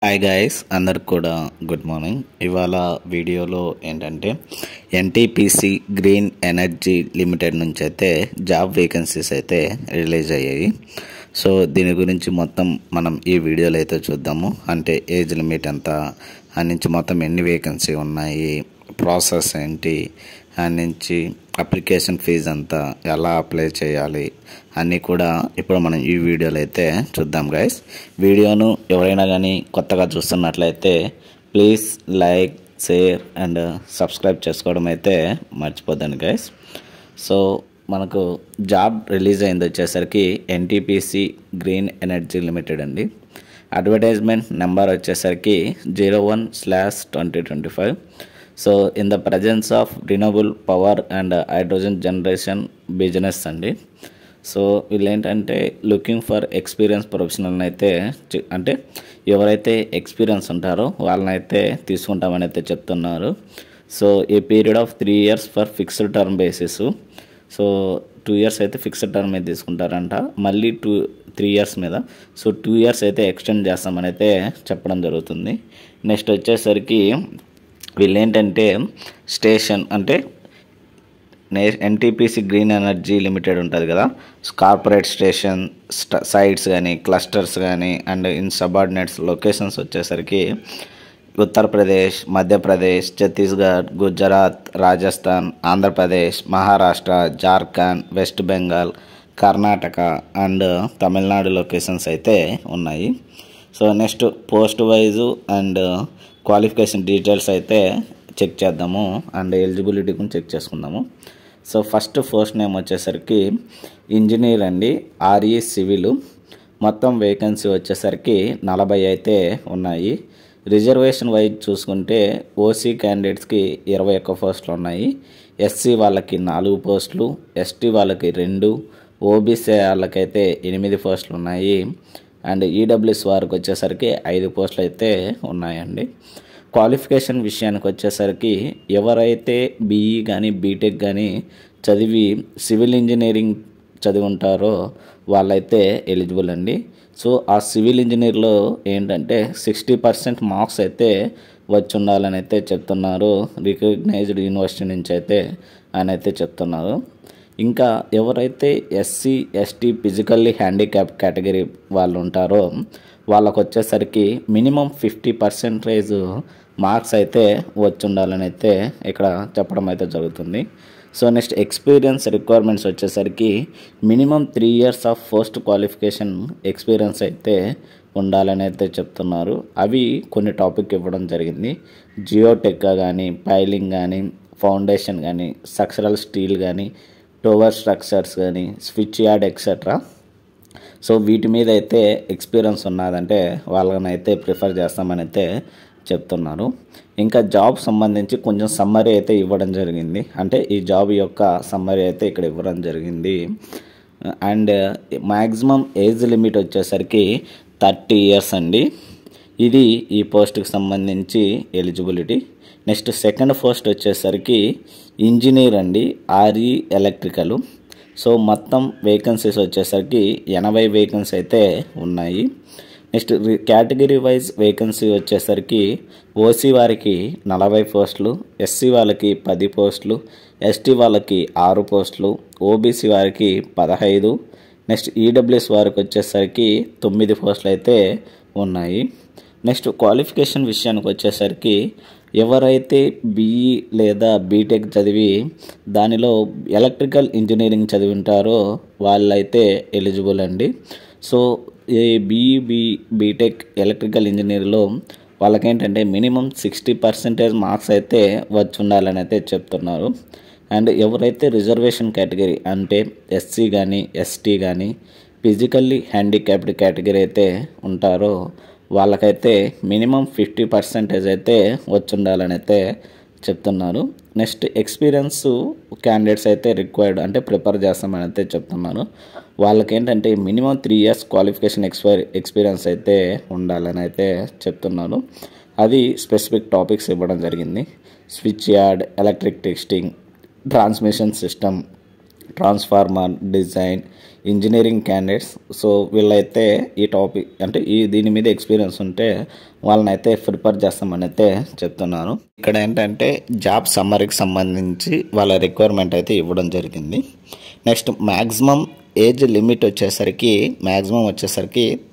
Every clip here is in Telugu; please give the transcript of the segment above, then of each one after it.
హాయ్ గైస్, అందరికి కూడా గుడ్ మార్నింగ్. ఇవాళ వీడియోలో ఏంటంటే ఎన్టీపీసీ గ్రీన్ ఎనర్జీ లిమిటెడ్ నుంచి అయితే జాబ్ వేకెన్సీస్ అయితే రిలీజ్ అయ్యాయి. సో దీని గురించి మొత్తం మనం ఈ వీడియోలో అయితే చూద్దాము. అంటే ఏజ్ లిమిట్ ఎంత, ఆ నుంచి మొత్తం ఎన్ని వేకెన్సీ ఉన్నాయి, ప్రాసెస్ ఏంటి, ఆ నుంచి అప్లికేషన్ ఫీజు అంతా, ఎలా అప్లై చేయాలి అన్నీ కూడా ఇప్పుడు మనం ఈ వీడియోలో అయితే చూద్దాం గైస్. వీడియోను ఎవరైనా కానీ కొత్తగా చూస్తున్నట్లయితే please like, share and subscribe చేసుకోవడం అయితే మర్చిపోద్దండి గైస్. సో మనకు జాబ్ రిలీజ్ అయింది వచ్చేసరికి ఎన్టీపీసీ గ్రీన్ ఎనర్జీ లిమిటెడ్ అండి. అడ్వర్టైజ్మెంట్ నెంబర్ వచ్చేసరికి 01/2025. So in the presence of renewable power and hydrogen generation business అండి. సో వీళ్ళు ఏంటంటే లుకింగ్ ఫర్ ఎక్స్పీరియన్స్ ప్రొఫెషనల్ని అయితే అంటే ఎవరైతే ఎక్స్పీరియన్స్ ఉంటారో వాళ్ళని అయితే తీసుకుంటామని అయితే చెప్తున్నారు. సో ఈ period of 3 years for fixed term basis. So 2 years అయితే ఫిక్స్డ్ టర్మ్ మీద తీసుకుంటారంట, మళ్ళీ 3 years మీద. సో 2 years అయితే ఎక్స్టెండ్ చేస్తామని అయితే చెప్పడం జరుగుతుంది. నెక్స్ట్ వచ్చేసరికి వీళ్ళు ఏంటంటే స్టేషన్ అంటే ఎన్టీపీసీ గ్రీన్ ఎనర్జీ లిమిటెడ్ ఉంటుంది కదా, కార్పొరేట్ స్టేషన్ సైట్స్ కానీ క్లస్టర్స్ కానీ అండ్ ఇన్ సబార్డినేట్స్ లొకేషన్స్ వచ్చేసరికి Uttar Pradesh, Madhya Pradesh, Chhattisgarh, Gujarat, Rajasthan, Andhra Pradesh, Maharashtra, Jharkhand, west Bengal, Karnataka and Tamil Nadu locations అయితే ఉన్నాయి. So next post wise and qualification details అయితే చెక్ చేద్దాము అండ్ ఎలిజిబిలిటీ కూడా చెక్ చేసుకుందాము. సో ఫస్ట్ నేమ్ వచ్చేసరికి ఇంజనీర్ అండి, ఆర్ఈ సివిల్. మొత్తం వేకెన్సీ వచ్చేసరికి 40 అయితే ఉన్నాయి. రిజర్వేషన్ వైజ్ చూసుకుంటే ఓసీ క్యాండిడేట్స్కి 21 పోస్టులు ఉన్నాయి, ఎస్సీ వాళ్ళకి 4 పోస్టులు, ఎస్టీ వాళ్ళకి 2, ఓబీసీ వాళ్ళకైతే 8 పోస్టులు ఉన్నాయి అండ్ ఈడబ్ల్యూఎస్ వారికి వచ్చేసరికి 5 పోస్టులు అయితే ఉన్నాయండి. క్వాలిఫికేషన్ విషయానికి వచ్చేసరికి ఎవరైతే బీఈ కానీ బీటెక్ కానీ చదివి సివిల్ ఇంజనీరింగ్ చదివి ఉంటారో వాళ్ళైతే ఎలిజిబుల్ అండి. సో ఆ సివిల్ ఇంజనీర్లో ఏంటంటే 60% మార్క్స్ అయితే వచ్చి ఉండాలని అయితే చెప్తున్నారు, రికగ్నైజ్డ్ యూనివర్సిటీ నుంచి అయితే అని అయితే చెప్తున్నారు. ఇంకా ఎవరైతే SC ST physically handicap category వాళ్ళు ఉంటారో వాళ్ళకు వచ్చేసరికి మినిమం 50% మార్క్స్ అయితే వచ్చి ఉండాలని అయితే ఇక్కడ చెప్పడం అయితే జరుగుతుంది. సో నెక్స్ట్ ఎక్స్పీరియన్స్ రిక్వైర్మెంట్స్ వచ్చేసరికి minimum 3 years of post qualification experience అయితే ఉండాలని అయితే చెప్తున్నారు. అవి కొన్ని టాపిక్ ఇవ్వడం జరిగింది. జియోటెక్ కానీ, పైలింగ్ కానీ, ఫౌండేషన్ కానీ, స్ట్రక్చరల్ స్టీల్ కానీ, టవర్ స్ట్రక్చర్స్ కానీ, స్విచ్ యార్డ్ ఎక్సెట్రా. సో వీటి మీద అయితే ఎక్స్పీరియన్స్ ఉన్నదంటే వాళ్ళని అయితే ప్రిఫర్ చేస్తామని అయితే చెప్తున్నారు. ఇంకా జాబ్ సంబంధించి కొంచెం సమ్మరీ అయితే ఇవ్వడం జరిగింది, అంటే ఈ జాబ్ యొక్క సమ్మరీ అయితే ఇక్కడ ఇవ్వడం జరిగింది. అండ్ మ్యాక్సిమం ఏజ్ లిమిట్ వచ్చేసరికి 30 years అండి. ఇది ఈ పోస్ట్కి సంబంధించి ఎలిజిబిలిటీ. నెక్స్ట్ సెకండ్ పోస్ట్ వచ్చేసరికి ఇంజనీర్ అండి, ఆర్ఈ ఎలక్ట్రికల్. సో మొత్తం వేకెన్సీస్ వచ్చేసరికి 80 వేకెన్సీ అయితే ఉన్నాయి. నెక్స్ట్ కేటగిరీ వైజ్ వేకెన్సీ వచ్చేసరికి ఓసీ వారికి 40 పోస్టులు, ఎస్సీ వాళ్ళకి 10 పోస్టులు, ఎస్టీ వాళ్ళకి 6 పోస్టులు, ఓబీసీ వారికి 15, నెక్స్ట్ ఈడబ్ల్యూఎస్ వారికి వచ్చేసరికి 9 పోస్టులు అయితే ఉన్నాయి. నెక్స్ట్ క్వాలిఫికేషన్ విషయానికి వచ్చేసరికి ఎవరైతే బీఈ లేదా బీటెక్ చదివి దానిలో ఎలక్ట్రికల్ ఇంజనీరింగ్ చదివి ఉంటారో వాళ్ళైతే ఎలిజిబుల్ అండి. సో ఈ బీటెక్ ఎలక్ట్రికల్ ఇంజనీర్లో వాళ్ళకేంటంటే మినిమం 60% మార్క్స్ అయితే వచ్చి ఉండాలని అయితే చెప్తున్నారు. అండ్ ఎవరైతే రిజర్వేషన్ కేటగిరీ అంటే ఎస్సీ కానీ ఎస్టీ కానీ ఫిజికల్లీ హ్యాండిక్యాప్డ్ కేటగిరీ అయితే ఉంటారో వాళ్ళకైతే మినిమం 50% అయితే వచ్చి ఉండాలని అయితే చెప్తున్నారు. నెక్స్ట్ ఎక్స్పీరియన్స్ క్యాండిడేట్స్ అయితే రిక్వైర్డ్ అంటే ప్రిపేర్ చేస్తామని అయితే చెప్తున్నారు. వాళ్ళకేంటంటే మినిమం 3 years క్వాలిఫికేషన్ ఎక్స్పీరియన్స్ అయితే ఉండాలని అయితే చెప్తున్నారు. అది స్పెసిఫిక్ టాపిక్స్ ఇవ్వడం జరిగింది. Switch yard, electric testing, transmission system, transformer design, engineering candidates. So వీళ్ళైతే ఈ టాపిక్ అంటే దీని మీద ఎక్స్పీరియన్స్ ఉంటే వాళ్ళని అయితే ప్రిపేర్ చేస్తామని అయితే చెప్తున్నాను. ఇక్కడ ఏంటంటే జాబ్ సమ్మరీకి సంబంధించి వాళ్ళ రిక్వైర్మెంట్ అయితే ఇవ్వడం జరిగింది. నెక్స్ట్ మ్యాక్సిమం ఏజ్ లిమిట్ వచ్చేసరికి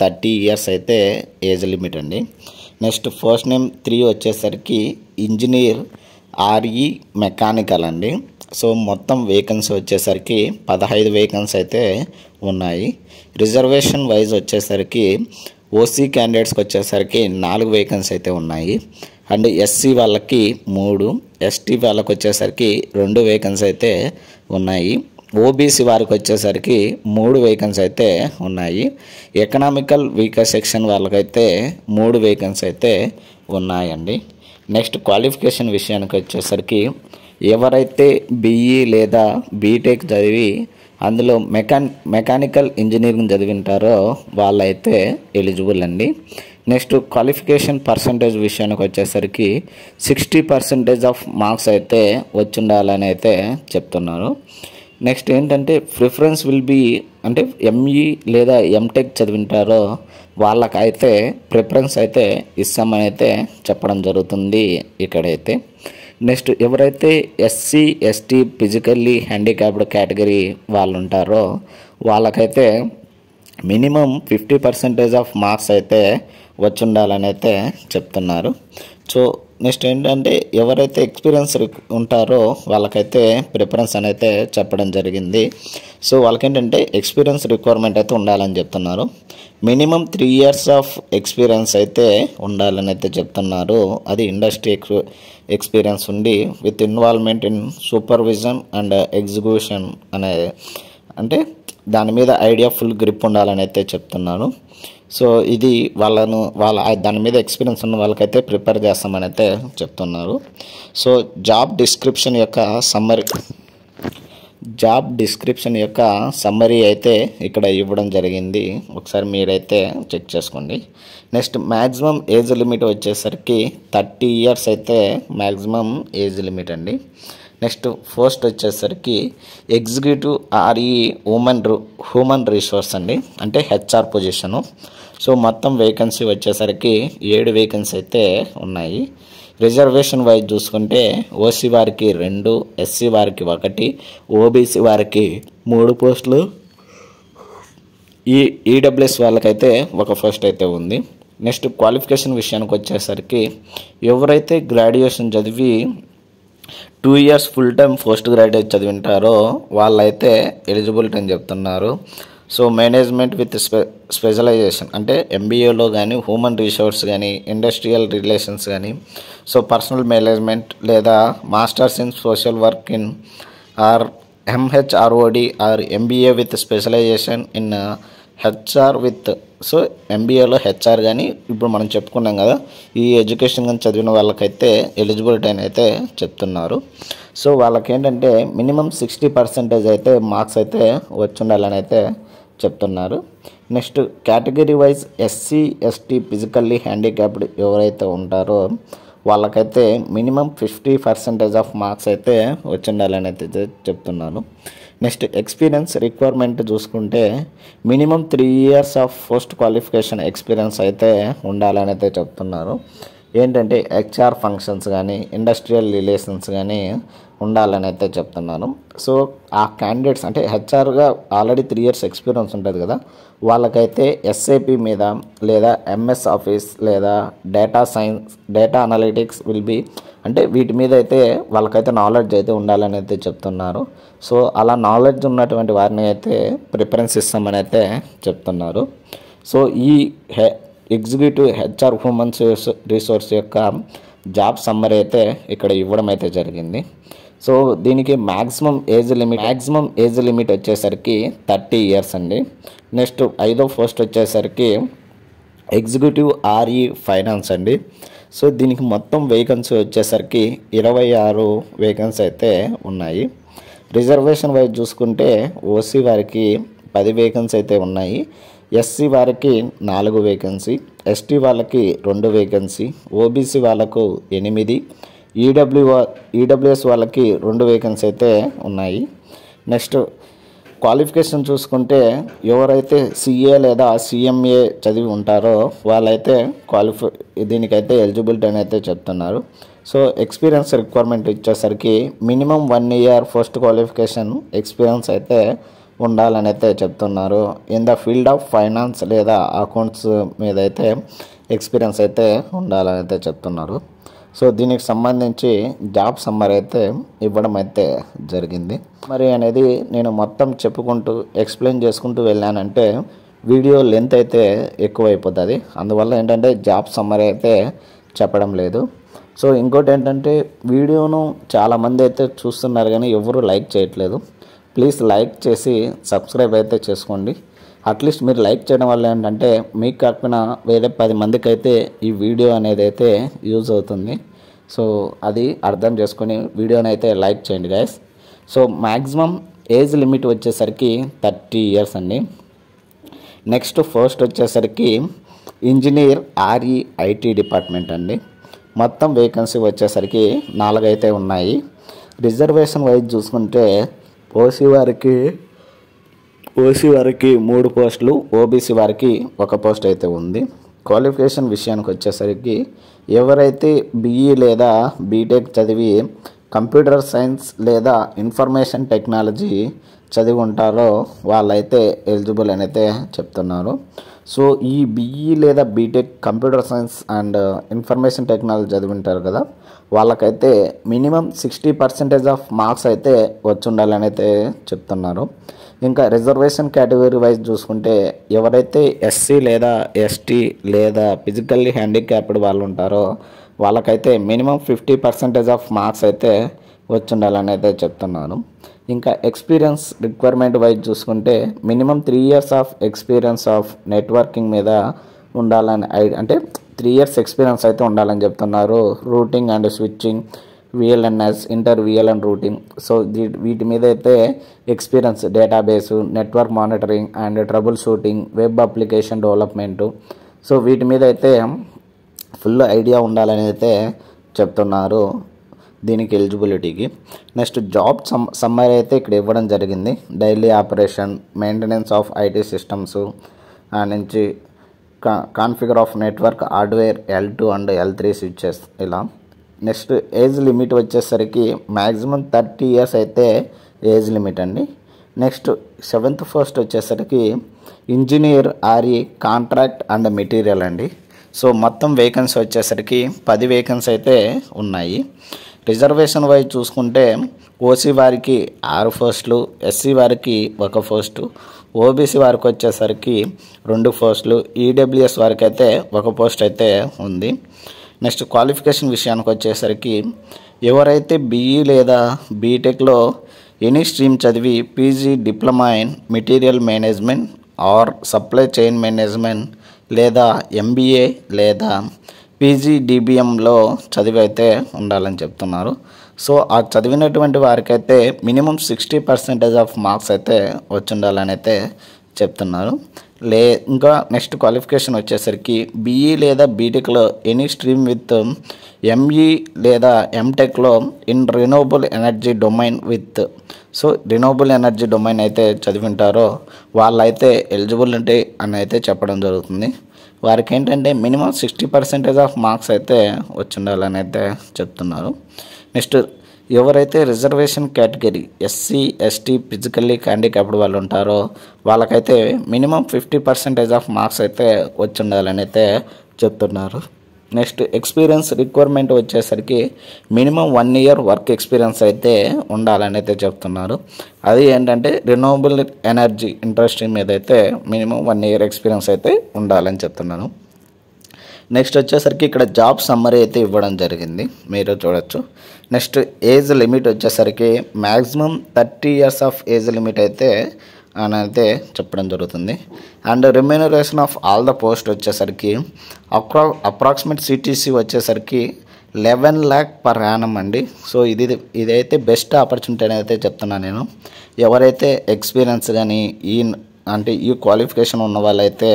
30 ఇయర్స్ అయితే ఏజ్ లిమిట్ అండి. నెక్స్ట్ ఫస్ట్ నేమ్ 3 వచ్చేసరికి ఇంజనీర్ ఆర్ఈ మెకానికల్ అండి. సో మొత్తం వేకెన్సీ వచ్చేసరికి 15 వేకెన్సీ అయితే ఉన్నాయి. రిజర్వేషన్ వైజ్ వచ్చేసరికి ఓసీ క్యాండిడేట్స్కి వచ్చేసరికి 4 వేకెన్సీ అయితే ఉన్నాయి. అండ్ ఎస్సీ వాళ్ళకి 3, ఎస్టీ వాళ్ళకి వచ్చేసరికి 2 వేకెన్సీ అయితే ఉన్నాయి. ఓబీసీ వారికి వచ్చేసరికి 3 వేకెన్సీ అయితే ఉన్నాయి. ఎకనామికల్ వీకర్ సెక్షన్ వాళ్ళకైతే 3 వేకెన్సీ అయితే ఉన్నాయండి. నెక్స్ట్ క్వాలిఫికేషన్ విషయానికి వచ్చేసరికి ఎవరైతే బీఈ లేదా బీటెక్ చదివి అందులో మెకానికల్ ఇంజనీరింగ్ చదివింటారో వాళ్ళైతే ఎలిజిబుల్ అండి. నెక్స్ట్ క్వాలిఫికేషన్ పర్సంటేజ్ విషయానికి వచ్చేసరికి 60% ఆఫ్ మార్క్స్ అయితే వచ్చి ఉండాలని అయితే చెప్తున్నారు. నెక్స్ట్ ఏంటంటే ప్రిఫరెన్స్ విల్ బీ అంటే ఎంఈ లేదా ఎంటెక్ చదివింటారో వాళ్ళకైతే ప్రిఫరెన్స్ అయితే ఇస్తామని అయితే చెప్పడం జరుగుతుంది ఇక్కడైతే. నెక్స్ట్ ఎవరైతే SC ST physically handicapped category వాళ్ళు ఉంటారో వాళ్ళకైతే మినిమం 50% ఆఫ్ మార్క్స్ అయితే వచ్చి ఉండాలని అయితే చెప్తున్నారు. సో నెక్స్ట్ ఏంటంటే ఎవరైతే ఎక్స్పీరియన్స్ ఉంటారో వాళ్ళకైతే ప్రిఫరెన్స్ అయితే చెప్పడం జరిగింది. సో వాళ్ళకేంటంటే ఎక్స్పీరియన్స్ రిక్వైర్మెంట్ అయితే ఉండాలని చెప్తున్నారు. మినిమం 3 ఇయర్స్ ఆఫ్ ఎక్స్పీరియన్స్ అయితే ఉండాలని అయితే చెప్తున్నారు. అది ఇండస్ట్రీ ఎక్స్పీరియన్స్ ఉండి with involvement in supervision and execution అంటే దాని మీద ఐడియా ఫుల్ గ్రిప్ ఉండాలని అయితే చెప్తున్నాను. సో ఇది దాని మీద ఎక్స్పీరియన్స్ ఉన్న వాళ్ళకైతే ప్రిపేర్ చేస్తామని అయితే చెప్తున్నారు. సో జాబ్ డిస్క్రిప్షన్ యొక్క సమ్మరీ అయితే ఇక్కడ ఇవ్వడం జరిగింది. ఒకసారి మీరైతే చెక్ చేసుకోండి. నెక్స్ట్ మ్యాక్సిమం ఏజ్ లిమిట్ వచ్చేసరికి 30 ఇయర్స్ అయితే మ్యాక్సిమం ఏజ్ లిమిట్ అండి. నెక్స్ట్ పోస్ట్ వచ్చేసరికి ఎగ్జిక్యూటివ్ ఆర్ఈ హ్యూమన్ రిసోర్స్ అండి, అంటే హెచ్ఆర్ పొజిషను. సో మొత్తం వేకెన్సీ వచ్చేసరికి 7 వేకెన్సీ అయితే ఉన్నాయి. రిజర్వేషన్ వైజ్ చూసుకుంటే ఓసీ వారికి 2, ఎస్సీ వారికి 1, ఓబీసీ వారికి 3 పోస్టులు, ఈడబ్ల్యూఎస్ వాళ్ళకైతే 1 పోస్ట్ అయితే ఉంది. నెక్స్ట్ క్వాలిఫికేషన్ విషయానికి వచ్చేసరికి ఎవరైతే గ్రాడ్యుయేషన్ చదివి 2 years full time post graduate చదివింటారో వాళ్ళైతే ఎలిజిబిలిటీ అని చెప్తున్నారు. సో మేనేజ్మెంట్ విత్ స్పెషలైజేషన్ అంటే ఎంబీఏలో కానీ హ్యూమన్ రిసోర్స్ కానీ ఇండస్ట్రియల్ రిలేషన్స్ కానీ సో పర్సనల్ మేనేజ్మెంట్ లేదా masters in social work in or MHROD or MBA with specialization in HR with so ఎంబీఏలో హెచ్ఆర్ కానీ ఇప్పుడు మనం చెప్పుకున్నాం కదా ఈ ఎడ్యుకేషన్ కానీ చదివిన వాళ్ళకైతే ఎలిజిబిలిటీ అని అయితే చెప్తున్నారు. సో వాళ్ళకేంటంటే మినిమం 60% అయితే మార్క్స్ అయితే వచ్చి ఉండాలని అయితే చెప్తున్నారు. Next category wise SC ST physically handicapped ఎవరైతే ఉంటారో వాళ్ళకైతే మినిమం 50% ఆఫ్ మార్క్స్ అయితే వచ్చి ఉండాలని అయితే చెప్తున్నాను. నెక్స్ట్ ఎక్స్పీరియన్స్ రిక్వైర్మెంట్ చూసుకుంటే minimum 3 years of post qualification experience అయితే ఉండాలని అయితే చెప్తున్నారు. ఏంటంటే హెచ్ఆర్ ఫంక్షన్స్ కానీ ఇండస్ట్రియల్ రిలేషన్స్ కానీ ఉండాలని అయితే చెప్తున్నాను. సో ఆ క్యాండిడేట్స్ అంటే హెచ్ఆర్గా ఆల్రెడీ 3 ఇయర్స్ ఎక్స్పీరియన్స్ ఉంటుంది కదా వాళ్ళకైతే ఎస్ఏపి మీద లేదా ఎంఎస్ ఆఫీస్ లేదా డేటా అనలిటిక్స్ విల్ బి అంటే వీటి మీద అయితే వాళ్ళకైతే నాలెడ్జ్ అయితే ఉండాలని అయితే చెప్తున్నారు. సో అలా నాలెడ్జ్ ఉన్నటువంటి వారిని అయితే ప్రిఫరెన్స్ ఇస్తామని అయితే చెప్తున్నారు. సో ఈ ఎగ్జిక్యూటివ్ హెచ్ఆర్ హ్యూమన్ రిసోర్స్ యొక్క జాబ్ సమ్మరీ అయితే ఇక్కడ ఇవ్వడం అయితే జరిగింది. సో దీనికి మ్యాక్సిమం ఏజ్ లిమిట్ వచ్చేసరికి 30 ఇయర్స్ అండి. నెక్స్ట్ 5వ పోస్ట్ వచ్చేసరికి ఎగ్జిక్యూటివ్ ఆర్ఈ ఫైనాన్స్ అండి. సో దీనికి మొత్తం వేకెన్సీ వచ్చేసరికి 26 వేకెన్సీ అయితే ఉన్నాయి. రిజర్వేషన్ వైజ్ చూసుకుంటే ఓసీ వారికి 10 వేకెన్సీ అయితే ఉన్నాయి. ఎస్సీ వారికి 4 వేకెన్సీ, ఎస్టీ వాళ్ళకి 2 వేకెన్సీ, ఓబీసీ వాళ్ళకు 8, ఈడబ్ల్యూఎస్ వాళ్ళకి 2 వేకెన్సీ అయితే ఉన్నాయి. నెక్స్ట్ క్వాలిఫికేషన్ చూసుకుంటే ఎవరైతే సిఏ లేదా సిఎంఏ చదివి ఉంటారో వాళ్ళైతే దీనికైతే ఎలిజిబిలిటీ అని అయితే చెప్తున్నారు. సో ఎక్స్పీరియన్స్ రిక్వైర్మెంట్ ఇచ్చేసరికి minimum 1 year post qualification experience అయితే ఉండాలని అయితే చెప్తున్నారు. In the field of finance లేదా అకౌంట్స్ మీద అయితే ఎక్స్పీరియన్స్ అయితే ఉండాలని అయితే చెప్తున్నారు. సో దీనికి సంబంధించి జాబ్ సమ్మర్ అయితే ఇవ్వడం అయితే జరిగింది. మరి అనేది నేను మొత్తం చెప్పుకుంటూ ఎక్స్ప్లెయిన్ చేసుకుంటూ వెళ్ళానంటే వీడియో లెంత్ అయితే ఎక్కువైపోతుంది. అందువల్ల ఏంటంటే జాబ్ సమ్మర్ అయితే చెప్పడం లేదు. సో ఇంకోటి ఏంటంటే వీడియోను చాలామంది అయితే చూస్తున్నారు కానీ ఎవరు లైక్ చేయట్లేదు. ప్లీజ్ లైక్ చేసి సబ్స్క్రైబ్ అయితే చేసుకోండి. అట్లీస్ట్ మీరు లైక్ చేయడం వల్ల ఏంటంటే మీకు కాకపోయినా వేరే 10 మందికి అయితే ఈ వీడియో అనేది అయితే యూజ్ అవుతుంది. సో అది అర్థం చేసుకొని వీడియోని అయితే లైక్ చేయండి guys. So maximum age limit వచ్చేసరికి 30 ఇయర్స్ అండి. నెక్స్ట్ ఫస్ట్ వచ్చేసరికి ఇంజనీర్ RE/IT డిపార్ట్మెంట్ అండి. మొత్తం వేకెన్సీ వచ్చేసరికి 4 అయితే ఉన్నాయి. రిజర్వేషన్ వైజ్ చూసుకుంటే ఓసీ వారికి 3 పోస్టులు, ఓబీసీ వారికి 1 పోస్ట్ అయితే ఉంది. క్వాలిఫికేషన్ విషయానికి వచ్చేసరికి ఎవరైతే BE లేదా బీటెక్ చదివి కంప్యూటర్ సైన్స్ లేదా ఇన్ఫర్మేషన్ టెక్నాలజీ చదివి ఉంటారో వాళ్ళైతే ఎలిజిబుల్ అని అయితే చెప్తున్నారు. సో ఈ BE లేదా BTech computer science and information technology చదివి ఉంటారు కదా, వాళ్ళకైతే మినిమం 60% ఆఫ్ మార్క్స్ అయితే వచ్చి ఉండాలని అయితే చెప్తున్నారు. ఇంకా రిజర్వేషన్ కేటగిరీ వైజ్ చూసుకుంటే ఎవరైతే SC లేదా ST లేదా ఫిజికల్లీ హ్యాండిక్యాప్డ్ వాళ్ళు ఉంటారో వాళ్ళకైతే మినిమం 50% ఆఫ్ మార్క్స్ అయితే వచ్చి ఉండాలని అయితే చెప్తున్నారు. ఇంకా ఎక్స్పీరియన్స్ రిక్వైర్మెంట్ వైజ్ చూసుకుంటే minimum 3 years of experience of networking మీద ఉండాలని, అంటే 3 ఇయర్స్ ఎక్స్పీరియన్స్ అయితే ఉండాలని చెప్తున్నారు. Routing and switching, VLNS, inter VLN routing. So వీటి మీద అయితే experience, database, network monitoring and troubleshooting, web application development, so వీటి మీద అయితే ఫుల్ ఐడియా ఉండాలని అయితే చెప్తున్నారు దీనికి ఎలిజిబిలిటీకి. నెక్స్ట్ జాబ్ సమ్మరీ అయితే ఇక్కడ ఇవ్వడం జరిగింది. Daily operation, maintenance of IT systems నుంచి configure of network hardware L2 and L3 switches ఇలా. నెక్స్ట్ ఏజ్ లిమిట్ వచ్చేసరికి మ్యాక్సిమం 30 ఇయర్స్ అయితే ఏజ్ లిమిట్ అండి. నెక్స్ట్ 7th పోస్ట్ వచ్చేసరికి engineer RE contract and material అండి. సో మొత్తం వేకెన్సీ వచ్చేసరికి 10 వేకెన్సీ అయితే ఉన్నాయి. రిజర్వేషన్ వైజ్ చూసుకుంటే OC వారికి 6 పోస్టులు, SC వారికి 1 పోస్టు, OBC వారికి వచ్చేసరికి 2 పోస్టులు, EWS వారికి అయితే 1 పోస్ట్ అయితే ఉంది. నెక్స్ట్ క్వాలిఫికేషన్ విషయానికి వచ్చేసరికి ఎవరైతే BE లేదా బీటెక్లో ఎనీ స్ట్రీమ్ చదివి PG diploma in material management or supply chain management లేదా MBA లేదా PG DBMలో చదివి అయితే ఉండాలని చెప్తున్నారు. సో ఆ చదివినటువంటి వారికైతే మినిమం 60% ఆఫ్ మార్క్స్ అయితే వచ్చి ఉండాలని అయితే చెప్తున్నారు. ఇంకా నెక్స్ట్ క్వాలిఫికేషన్ వచ్చేసరికి BE లేదా బీటెక్లో ఎనీ స్ట్రీమ్ విత్ ME లేదా MTechలో in renewable energy domain with, so renewable energy domain అయితే చదివి ఉంటారో వాళ్ళైతే ఎలిజిబిలిటీ అని అయితే చెప్పడం జరుగుతుంది. వారికి ఏంటంటే మినిమం 60% ఆఫ్ మార్క్స్ అయితే వచ్చి ఉండాలని అయితే చెప్తున్నారు. నెక్స్ట్ ఎవరైతే reservation category SC ST physically handicapped వాళ్ళు ఉంటారో వాళ్ళకైతే మినిమం 50% ఆఫ్ మార్క్స్ అయితే వచ్చి ఉండాలని అయితే చెప్తున్నారు. నెక్స్ట్ ఎక్స్పీరియన్స్ రిక్వైర్మెంట్ వచ్చేసరికి మినిమం 1 ఇయర్ వర్క్ ఎక్స్పీరియన్స్ అయితే ఉండాలని అయితే చెప్తున్నారు. అది ఏంటంటే రినోవబుల్ ఎనర్జీ ఇండస్ట్రీ మీద అయితే మినిమం 1 ఇయర్ ఎక్స్పీరియన్స్ అయితే ఉండాలని చెప్తున్నాను. నెక్స్ట్ వచ్చేసరికి ఇక్కడ జాబ్ సమ్మరీ అయితే ఇవ్వడం జరిగింది, మీరు చూడొచ్చు. నెక్స్ట్ ఏజ్ లిమిట్ వచ్చేసరికి maximum 30 years of age limit అయితే అని అయితే చెప్పడం జరుగుతుంది. And remuneration of all the post వచ్చేసరికి అప్రాక్సిమేట్ CTC వచ్చేసరికి 11 lakh per annum అండి. సో ఇదైతే బెస్ట్ ఆపర్చునిటీ అని అయితే చెప్తున్నాను నేను. ఎవరైతే ఎక్స్పీరియన్స్ కానీ ఈ క్వాలిఫికేషన్ ఉన్న వాళ్ళైతే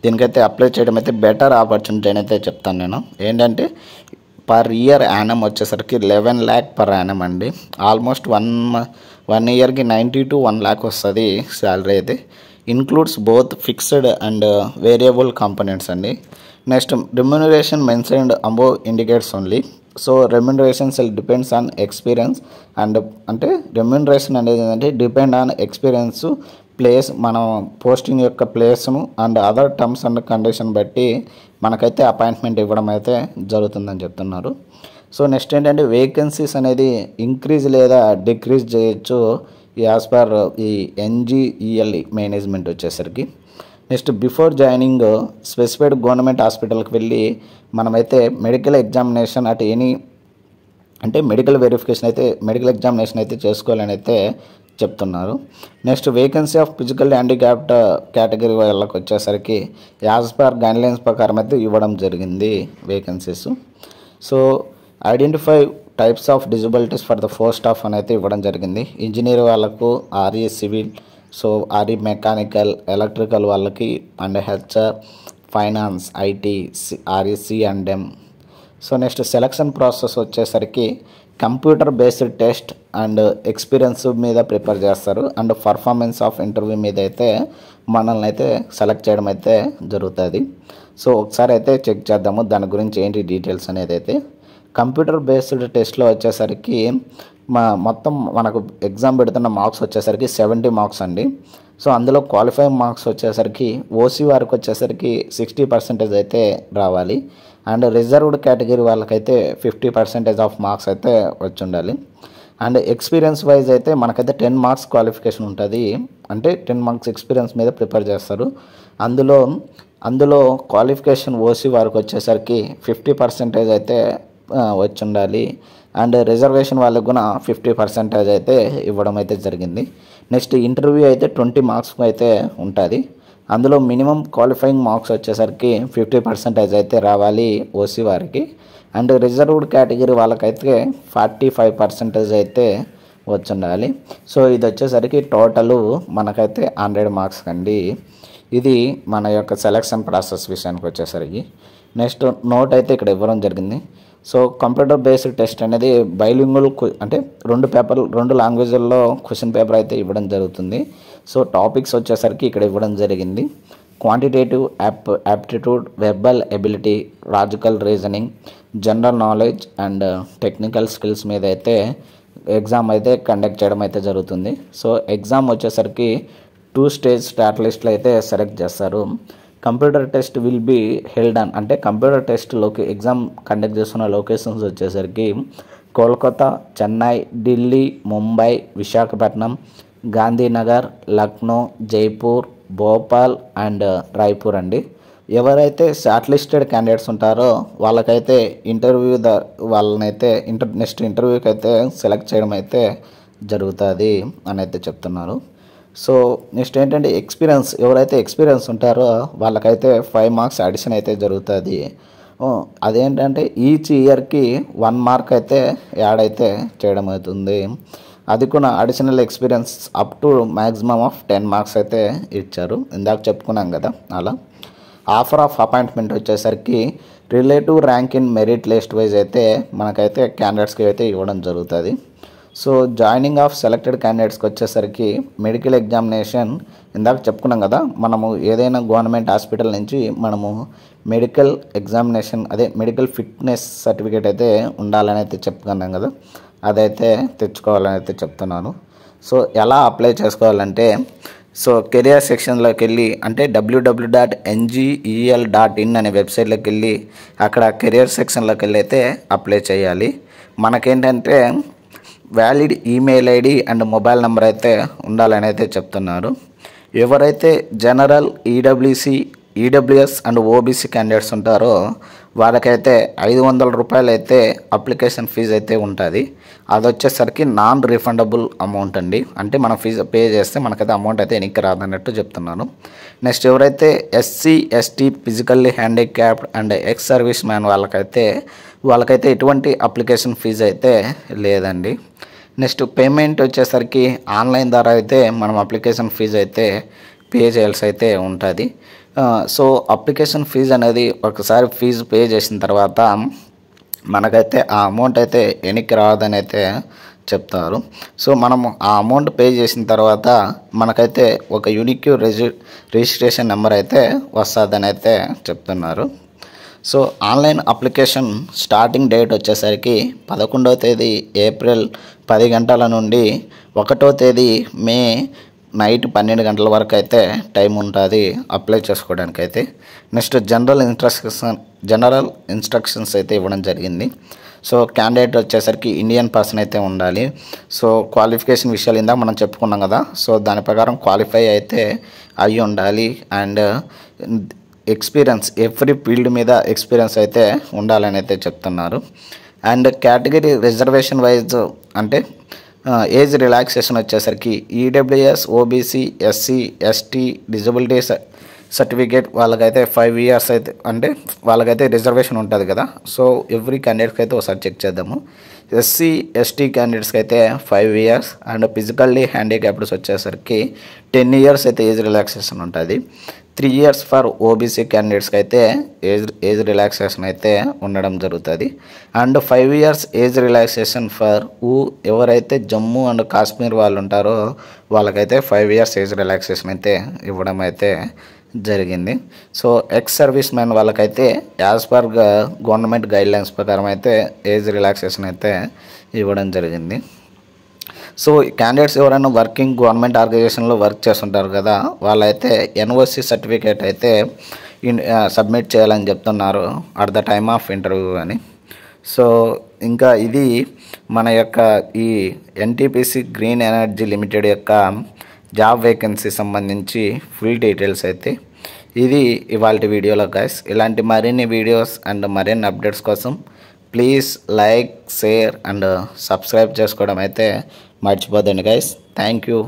దీనికైతే అప్లై చేయడం అయితే బెటర్ ఆపర్చునిటీ అని అయితే చెప్తాను నేను. ఏంటంటే పర్ ఇయర్ యానం వచ్చేసరికి 11 lakh పర్ యానం అండి. ఆల్మోస్ట్ 1 ఇయర్కి 90 to 1 lakh వస్తుంది శాలరీ అయితే. Includes both fixed and variable components అండి. Next remuneration mentioned above indicates only. So remuneration depends on experience and అంటే రెమ్యునరేషన్ అనేది ఏంటంటే డిపెండ్ ఆన్ ఎక్స్పీరియన్స్, ప్లేస్, మనం పోస్టింగ్ యొక్క ప్లేస్ను and other terms and condition బట్టి మనకైతే అపాయింట్మెంట్ ఇవ్వడం అయితే జరుగుతుందని చెప్తున్నారు. సో నెక్స్ట్ ఏంటంటే వేకెన్సీస్ అనేది ఇంక్రీజ్ లేదా డిక్రీజ్ చేయొచ్చు యాజ్ పర్ ఈ NGEL మేనేజ్మెంట్ వచ్చేసరికి. Next before joining specified government హాస్పిటల్కి వెళ్ళి మనమైతే మెడికల్ ఎగ్జామినేషన్ అట్ ఎనీ అంటే మెడికల్ వెరిఫికేషన్ అయితే మెడికల్ ఎగ్జామినేషన్ అయితే చేసుకోవాలని అయితే చెప్తున్నారు. Next vacancy of physical handicapped category వాళ్ళకి వచ్చేసరికి యాజ్ పర్ గైడ్లైన్స్ ప్రకారం అయితే ఇవ్వడం జరిగింది vacancies. So identify types of disabilities for the post of అని అయితే ఇవ్వడం జరిగింది. ఇంజనీర్ వాళ్ళకు RE civil, so RE mechanical, electrical వాళ్ళకి and HR, finance, IT, RE C&M. So next selection process వచ్చేసరికి computer based test and experience మీద ప్రిపేర్ చేస్తారు అండ్ పర్ఫార్మెన్స్ ఆఫ్ ఇంటర్వ్యూ మీద అయితే మనల్ని అయితే సెలెక్ట్ చేయడం అయితే జరుగుతుంది. సో ఒకసారి అయితే చెక్ చేద్దాము దాని గురించి ఏంటి డీటెయిల్స్ అనేది. అయితే కంప్యూటర్ బేస్డ్ టెస్ట్లో వచ్చేసరికి మొత్తం మనకు ఎగ్జామ్ పెడుతున్న మార్క్స్ వచ్చేసరికి 70 మార్క్స్ అండి. సో అందులో క్వాలిఫైయింగ్ మార్క్స్ వచ్చేసరికి OC వారికి వచ్చేసరికి 60% అయితే రావాలి అండ్ రిజర్వ్డ్ కేటగిరీ వాళ్ళకైతే 50% ఆఫ్ మార్క్స్ అయితే వచ్చి ఉండాలి. అండ్ ఎక్స్పీరియన్స్ వైజ్ అయితే మనకైతే 10 మార్క్స్ క్వాలిఫికేషన్ ఉంటుంది, అంటే 10 మార్క్స్ ఎక్స్పీరియన్స్ మీద ప్రిపేర్ చేస్తారు. అందులో క్వాలిఫికేషన్ OC వారికి వచ్చేసరికి 50% అయితే వచ్చి ఉండాలి అండ్ రిజర్వేషన్ వాళ్ళకు కూడా 50% అయితే ఇవ్వడం అయితే జరిగింది. నెక్స్ట్ ఇంటర్వ్యూ అయితే 20 మార్క్స్ అయితే ఉంటుంది. అందులో మినిమం క్వాలిఫైయింగ్ మార్క్స్ వచ్చేసరికి 50% అయితే రావాలి OC వారికి అండ్ రిజర్వ్డ్ కేటగిరీ వాళ్ళకైతే 45% అయితే వచ్చి ఉండాలి. సో ఇది వచ్చేసరికి టోటల్ మనకైతే 100 మార్క్స్ అండి. ఇది మన యొక్క సెలక్షన్ ప్రాసెస్ విషయానికి వచ్చేసరికి. నెక్స్ట్ నోట్ అయితే ఇక్కడ ఇవ్వడం జరిగింది. సో కంప్యూటర్ బేస్డ్ టెస్ట్ అనేది బైలింగువల్ అంటే 2 లాంగ్వేజ్ల్లో క్వశ్చన్ పేపర్ అయితే ఇవ్వడం జరుగుతుంది. సో టాపిక్స్ వచ్చేసరికి ఇక్కడ ఇవ్వడం జరిగింది. Quantitative aptitude, verbal ability, logical reasoning, general knowledge and technical skills మీద అయితే ఎగ్జామ్ అయితే కండక్ట్ చేయడం అయితే జరుగుతుంది. సో ఎగ్జామ్ వచ్చేసరికి 2 స్టేజ్ స్టార్ట్ లిస్ట్లో అయితే సెలెక్ట్ చేస్తారు. Computer test will be held on అంటే కంప్యూటర్ టెస్ట్ ఎగ్జామ్ కండక్ట్ చేస్తున్న లొకేషన్స్ వచ్చేసరికి కోల్కతా, చెన్నై, ఢిల్లీ, ముంబై, విశాఖపట్నం, గాంధీనగర్, లక్నో, జైపూర్, భోపాల్ అండ్ రాయ్పూర్ అండి. ఎవరైతే షార్ట్ లిస్టెడ్ క్యాండిడేట్స్ ఉంటారో వాళ్ళకైతే నెక్స్ట్ ఇంటర్వ్యూకి అయితే సెలెక్ట్ చేయడం అయితే జరుగుతుంది అని అయితే చెప్తున్నారు. సో నెక్స్ట్ ఏంటంటే ఎవరైతే ఎక్స్పీరియన్స్ ఉంటారో వాళ్ళకైతే 5 మార్క్స్ అడిషన్ అయితే జరుగుతుంది. అదేంటంటే ఈచ్ ఇయర్కి 1 మార్క్ అయితే యాడ్ అయితే చేయడం అవుతుంది. అది కూడా additional experience up to maximum of 10 marks అయితే ఇచ్చారు, ఇందాక చెప్పుకున్నాం కదా అలా. ఆఫర్ ఆఫ్ అపాయింట్మెంట్ వచ్చేసరికి relative rank in merit list wise అయితే మనకైతే క్యాండిడేట్స్కి అయితే ఇవ్వడం జరుగుతుంది. సో జాయినింగ్ ఆఫ్ సెలెక్టెడ్ క్యాండిడేట్స్కి వచ్చేసరికి మెడికల్ ఎగ్జామినేషన్ ఇందాక చెప్పుకున్నాం కదా, మనము ఏదైనా గవర్నమెంట్ హాస్పిటల్ నుంచి మనము medical examination medical fitness certificate అయితే ఉండాలని అయితే చెప్పుకున్నాం కదా, అదైతే తెచ్చుకోవాలని అయితే చెప్తున్నాను. సో ఎలా అప్లై చేసుకోవాలంటే సో కెరియర్ సెక్షన్లోకి వెళ్ళి అంటే www.ngel.in అనే వెబ్సైట్లోకి వెళ్ళి అక్కడ కెరియర్ సెక్షన్లోకి వెళ్ళి అయితే అప్లై చేయాలి. మనకేంటంటే valid email ID and mobile number అయితే ఉండాలని అయితే చెప్తున్నారు. ఎవరైతే general, EWS and OBC candidates ఉంటారో వాళ్ళకైతే 500 రూపాయలు అయితే అప్లికేషన్ ఫీజు అయితే ఉంటుంది. అది వచ్చేసరికి నాన్ రిఫండబుల్ అమౌంట్ అండి, అంటే మనం ఫీజు పే చేస్తే మనకైతే అమౌంట్ అయితే వెనక్కి రాదన్నట్టు చెప్తున్నాను. నెక్స్ట్ ఎవరైతే SC, ST, physically handicapped and ex service man వాళ్ళకైతే ఎటువంటి అప్లికేషన్ ఫీజు అయితే లేదండి. నెక్స్ట్ పేమెంట్ వచ్చేసరికి ఆన్లైన్ ద్వారా అయితే మనం అప్లికేషన్ ఫీజు అయితే పే చేయాల్సి అయితే ఉంటుంది. సో అప్లికేషన్ ఫీజు అనేది ఒకసారి ఫీజు పే చేసిన తర్వాత మనకైతే ఆ అమౌంట్ అయితే వెనక్కి రావద్దని అయితే చెప్తారు. సో మనము ఆ అమౌంట్ పే చేసిన తర్వాత మనకైతే ఒక యూనిక్ రిజిస్ట్రేషన్ నెంబర్ అయితే వస్తుందని అయితే చెప్తున్నారు. So online application starting date వచ్చేసరికి 11వ తేదీ ఏప్రిల్ 10 గంటల నుండి 1వ తేదీ మే నైట్ 12 గంటల వరకు అయితే టైం ఉంటుంది అప్లై చేసుకోవడానికి అయితే. నెక్స్ట్ జనరల్ ఇన్స్ట్రక్షన్స్ అయితే ఇవ్వడం జరిగింది. సో క్యాండిడేట్ వచ్చేసరికి ఇండియన్ పర్సన్ అయితే ఉండాలి. సో క్వాలిఫికేషన్ విషయాలు ఇందాక మనం చెప్పుకున్నాం కదా, సో దాని ప్రకారం క్వాలిఫై అయితే అయి ఉండాలి. అండ్ ఎక్స్పీరియన్స్ ఎవ్రీ ఫీల్డ్ మీద ఎక్స్పీరియన్స్ అయితే ఉండాలని అయితే చెప్తున్నారు. అండ్ కేటగిరీ రిజర్వేషన్ వైజ్ అంటే ఏజ్ రిలాక్సేషన్ వచ్చేసరికి EWS, OBC, SC, ST, disability certificate వాళ్ళకైతే 5 years అయితే అంటే వాళ్ళకైతే రిజర్వేషన్ ఉంటుంది కదా. సో ఎవ్రీ క్యాండిడేట్కి అయితే ఒకసారి చెక్ చేద్దాము. ఎస్సీ, ఎస్టీ క్యాండిడేట్స్కి అయితే 5 years అండ్ ఫిజికల్లీ హ్యాండిక్యాప్డ్స్ వచ్చేసరికి 10 years అయితే ఏజ్ రిలాక్సేషన్ ఉంటుంది. 3 years ఫర్ ఓబీసీ క్యాండిడేట్స్కి అయితే ఏజ్ రిలాక్సేషన్ అయితే ఉండడం జరుగుతుంది. And 5 years age relaxation for ఎవరైతే జమ్మూ అండ్ కాశ్మీర్ వాళ్ళు ఉంటారో వాళ్ళకైతే 5 years ఏజ్ రిలాక్సేషన్ అయితే ఇవ్వడం అయితే జరిగింది. సో ఎక్స్ సర్వీస్ మ్యాన్ వాళ్ళకైతే యాజ్ పర్ గవర్నమెంట్ గైడ్లైన్స్ ప్రకారం అయితే ఏజ్ రిలాక్సేషన్ అయితే ఇవ్వడం జరిగింది. సో క్యాండిడేట్స్ ఎవరైనా వర్కింగ్ గవర్నమెంట్ ఆర్గనైజేషన్లో వర్క్ చేస్తుంటారు కదా, వాళ్ళైతే ఎన్ఓసి సర్టిఫికేట్ అయితే సబ్మిట్ చేయాలని చెప్తున్నారు at the time of interview అని. సో ఇంకా ఇది మన యొక్క ఈ ఎన్టీపీసీ గ్రీన్ ఎనర్జీ లిమిటెడ్ యొక్క జాబ్ వేకెన్సీ సంబంధించి ఫుల్ డీటెయిల్స్ అయితే ఇది ఇవాళ వీడియోలో గైస్. ఇలాంటి మరిన్ని వీడియోస్ అండ్ మరిన్ని అప్డేట్స్ కోసం please like, share and subscribe చేసుకోవడం అయితే మర్చిపోద్దండి గైస్. Thank you.